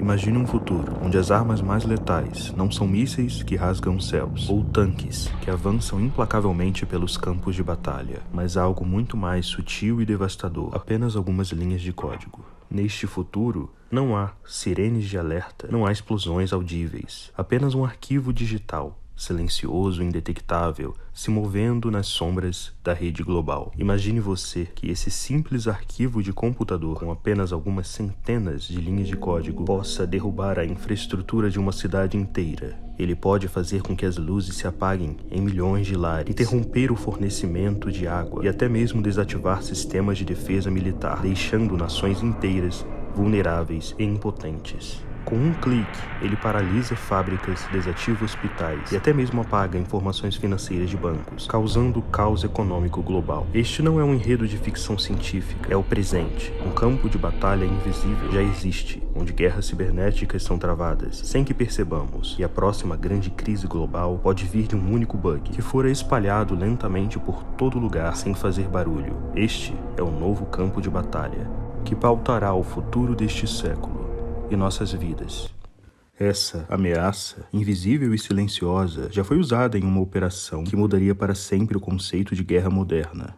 Imagine um futuro onde as armas mais letais não são mísseis que rasgam céus, ou tanques que avançam implacavelmente pelos campos de batalha, mas algo muito mais sutil e devastador, apenas algumas linhas de código. Neste futuro, não há sirenes de alerta, não há explosões audíveis, apenas um arquivo digital, silencioso e indetectável, se movendo nas sombras da rede global. Imagine você que esse simples arquivo de computador, com apenas algumas centenas de linhas de código, possa derrubar a infraestrutura de uma cidade inteira. Ele pode fazer com que as luzes se apaguem em milhões de lares, interromper o fornecimento de água e até mesmo desativar sistemas de defesa militar, deixando nações inteiras vulneráveis e impotentes. Com um clique, ele paralisa fábricas, desativa hospitais e até mesmo apaga informações financeiras de bancos, causando caos econômico global. Este não é um enredo de ficção científica, é o presente. Um campo de batalha invisível já existe, onde guerras cibernéticas são travadas, sem que percebamos, e a próxima grande crise global pode vir de um único bug, que fora espalhado lentamente por todo lugar sem fazer barulho. Este é o novo campo de batalha, que pautará o futuro deste século e nossas vidas. Essa ameaça, invisível e silenciosa, já foi usada em uma operação que mudaria para sempre o conceito de guerra moderna.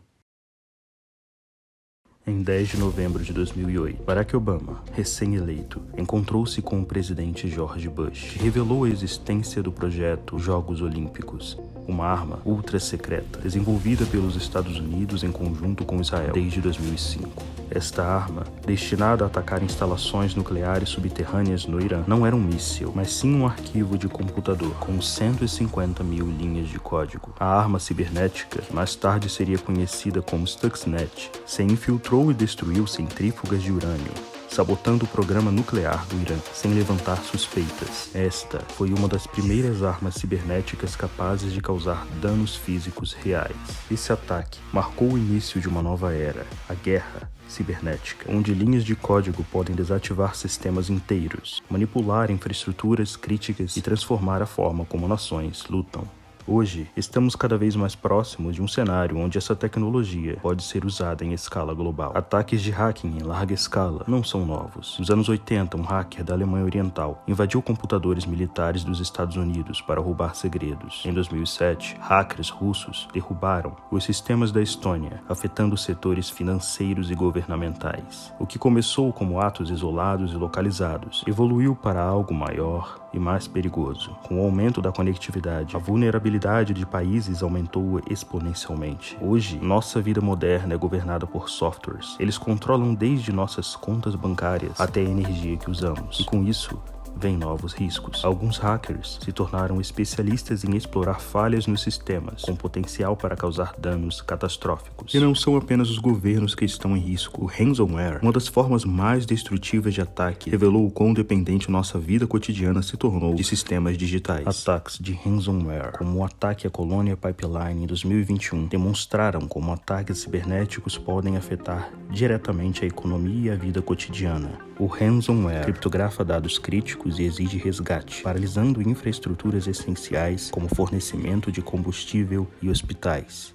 Em 10 de novembro de 2008, Barack Obama, recém-eleito, encontrou-se com o presidente George Bush, que revelou a existência do projeto Jogos Olímpicos, uma arma ultra-secreta, desenvolvida pelos Estados Unidos em conjunto com Israel desde 2005. Esta arma, destinada a atacar instalações nucleares subterrâneas no Irã, não era um míssil, mas sim um arquivo de computador com 150 mil linhas de código. A arma cibernética, que mais tarde seria conhecida como Stuxnet, se infiltrou e destruiu centrífugas de urânio, sabotando o programa nuclear do Irã, sem levantar suspeitas. Esta foi uma das primeiras armas cibernéticas capazes de causar danos físicos reais. Esse ataque marcou o início de uma nova era, a guerra cibernética, onde linhas de código podem desativar sistemas inteiros, manipular infraestruturas críticas e transformar a forma como nações lutam. Hoje, estamos cada vez mais próximos de um cenário onde essa tecnologia pode ser usada em escala global. Ataques de hacking em larga escala não são novos. Nos anos 80, um hacker da Alemanha Oriental invadiu computadores militares dos Estados Unidos para roubar segredos. Em 2007, hackers russos derrubaram os sistemas da Estônia, afetando setores financeiros e governamentais. O que começou como atos isolados e localizados, evoluiu para algo maior e mais perigoso. Com o aumento da conectividade, a vulnerabilidade de países aumentou exponencialmente. Hoje, nossa vida moderna é governada por softwares. Eles controlam desde nossas contas bancárias até a energia que usamos. E com isso, vem novos riscos. Alguns hackers se tornaram especialistas em explorar falhas nos sistemas, com potencial para causar danos catastróficos. E não são apenas os governos que estão em risco. O ransomware, uma das formas mais destrutivas de ataque, revelou o quão dependente nossa vida cotidiana se tornou de sistemas digitais. Ataques de ransomware, como o ataque à Colonial Pipeline em 2021, demonstraram como ataques cibernéticos podem afetar diretamente a economia e a vida cotidiana. O ransomware criptografa dados críticos e exige resgate, paralisando infraestruturas essenciais como fornecimento de combustível e hospitais.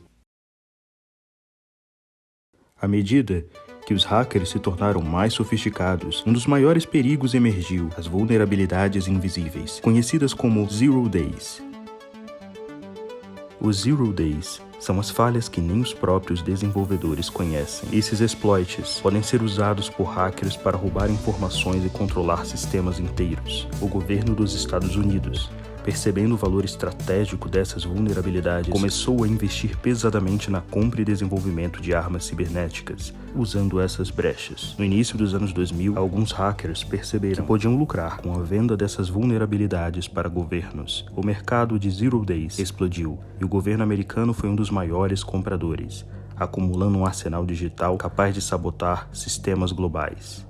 À medida que os hackers se tornaram mais sofisticados, um dos maiores perigos emergiu: as vulnerabilidades invisíveis, conhecidas como Zero Days. Os Zero Days são as falhas que nem os próprios desenvolvedores conhecem. Esses exploits podem ser usados por hackers para roubar informações e controlar sistemas inteiros. O governo dos Estados Unidos, percebendo o valor estratégico dessas vulnerabilidades, começou a investir pesadamente na compra e desenvolvimento de armas cibernéticas, usando essas brechas. No início dos anos 2000, alguns hackers perceberam que podiam lucrar com a venda dessas vulnerabilidades para governos. O mercado de Zero Days explodiu, e o governo americano foi um dos maiores compradores, acumulando um arsenal digital capaz de sabotar sistemas globais.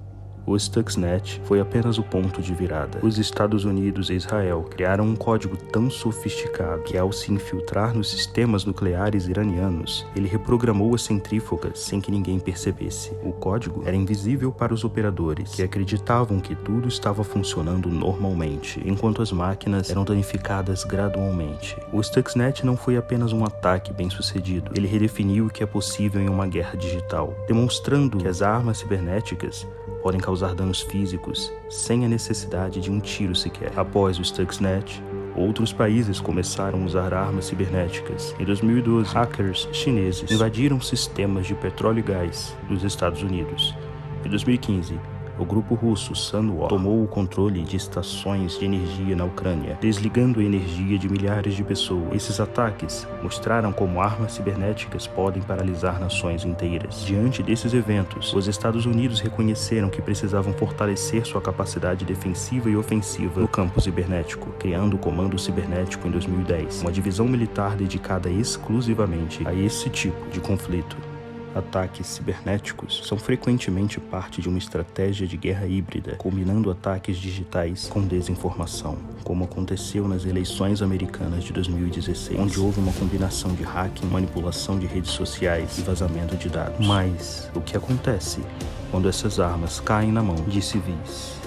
O Stuxnet foi apenas o ponto de virada. Os Estados Unidos e Israel criaram um código tão sofisticado que, ao se infiltrar nos sistemas nucleares iranianos, ele reprogramou as centrífugas sem que ninguém percebesse. O código era invisível para os operadores, que acreditavam que tudo estava funcionando normalmente, enquanto as máquinas eram danificadas gradualmente. O Stuxnet não foi apenas um ataque bem-sucedido. Ele redefiniu o que é possível em uma guerra digital, demonstrando que as armas cibernéticas podem causar danos físicos sem a necessidade de um tiro sequer. Após o Stuxnet, outros países começaram a usar armas cibernéticas. Em 2012, hackers chineses invadiram sistemas de petróleo e gás dos Estados Unidos. Em 2015, o grupo russo Sunwar tomou o controle de estações de energia na Ucrânia, desligando a energia de milhares de pessoas. Esses ataques mostraram como armas cibernéticas podem paralisar nações inteiras. Diante desses eventos, os Estados Unidos reconheceram que precisavam fortalecer sua capacidade defensiva e ofensiva no campo cibernético, criando o Comando Cibernético em 2010, uma divisão militar dedicada exclusivamente a esse tipo de conflito. Ataques cibernéticos são frequentemente parte de uma estratégia de guerra híbrida, combinando ataques digitais com desinformação, como aconteceu nas eleições americanas de 2016, onde houve uma combinação de hacking, manipulação de redes sociais e vazamento de dados. Mas o que acontece quando essas armas caem na mão de civis?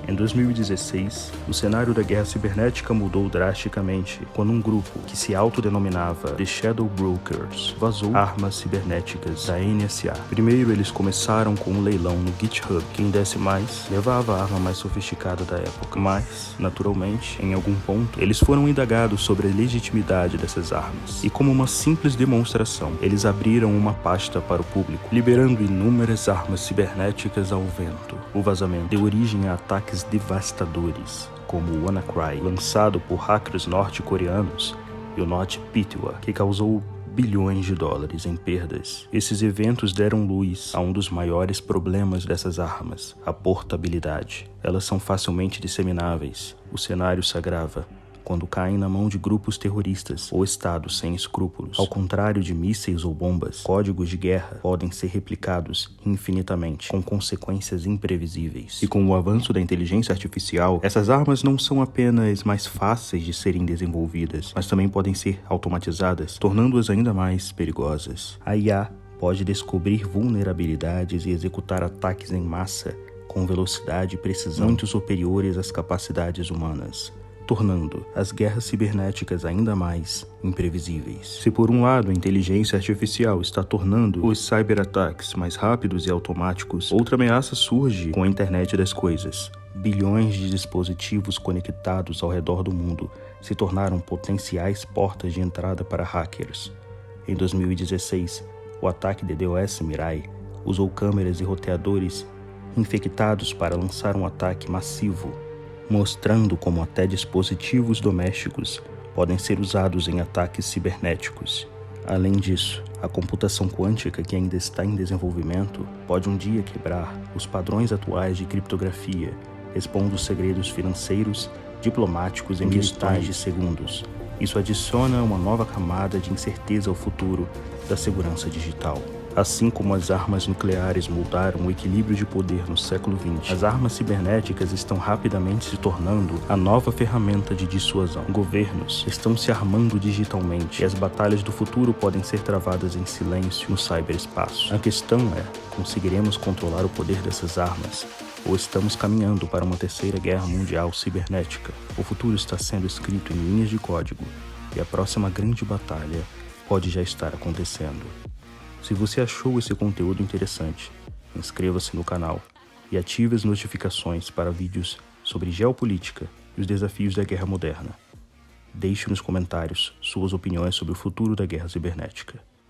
Em 2016, o cenário da guerra cibernética mudou drasticamente quando um grupo que se autodenominava The Shadow Brokers vazou armas cibernéticas da NSA. Primeiro, eles começaram com um leilão no GitHub. Quem desse mais levava a arma mais sofisticada da época. Mas, naturalmente, em algum ponto, eles foram indagados sobre a legitimidade dessas armas. E como uma simples demonstração, eles abriram uma pasta para o público, liberando inúmeras armas cibernéticas ao vento. O vazamento deu origem a ataques devastadores, como o WannaCry, lançado por hackers norte-coreanos, e o NotPetya, que causou bilhões de dólares em perdas. Esses eventos deram luz a um dos maiores problemas dessas armas, a portabilidade. Elas são facilmente dissemináveis. O cenário se agrava quando caem na mão de grupos terroristas ou estados sem escrúpulos. Ao contrário de mísseis ou bombas, códigos de guerra podem ser replicados infinitamente, com consequências imprevisíveis. E com o avanço da inteligência artificial, essas armas não são apenas mais fáceis de serem desenvolvidas, mas também podem ser automatizadas, tornando-as ainda mais perigosas. A IA pode descobrir vulnerabilidades e executar ataques em massa com velocidade e precisão muito superiores às capacidades humanas, tornando as guerras cibernéticas ainda mais imprevisíveis. Se por um lado a inteligência artificial está tornando os cyberataques mais rápidos e automáticos, outra ameaça surge com a internet das coisas. Bilhões de dispositivos conectados ao redor do mundo se tornaram potenciais portas de entrada para hackers. Em 2016, o ataque de DDoS Mirai usou câmeras e roteadores infectados para lançar um ataque massivo, mostrando como até dispositivos domésticos podem ser usados em ataques cibernéticos. Além disso, a computação quântica, que ainda está em desenvolvimento, pode um dia quebrar os padrões atuais de criptografia, expondo segredos financeiros, diplomáticos em questões de segundos. Isso adiciona uma nova camada de incerteza ao futuro da segurança digital. Assim como as armas nucleares mudaram o equilíbrio de poder no século XX, as armas cibernéticas estão rapidamente se tornando a nova ferramenta de dissuasão. Governos estão se armando digitalmente e as batalhas do futuro podem ser travadas em silêncio no ciberespaço. A questão é, conseguiremos controlar o poder dessas armas? Ou estamos caminhando para uma terceira guerra mundial cibernética? O futuro está sendo escrito em linhas de código e a próxima grande batalha pode já estar acontecendo. Se você achou esse conteúdo interessante, inscreva-se no canal e ative as notificações para vídeos sobre geopolítica e os desafios da guerra moderna. Deixe nos comentários suas opiniões sobre o futuro da guerra cibernética.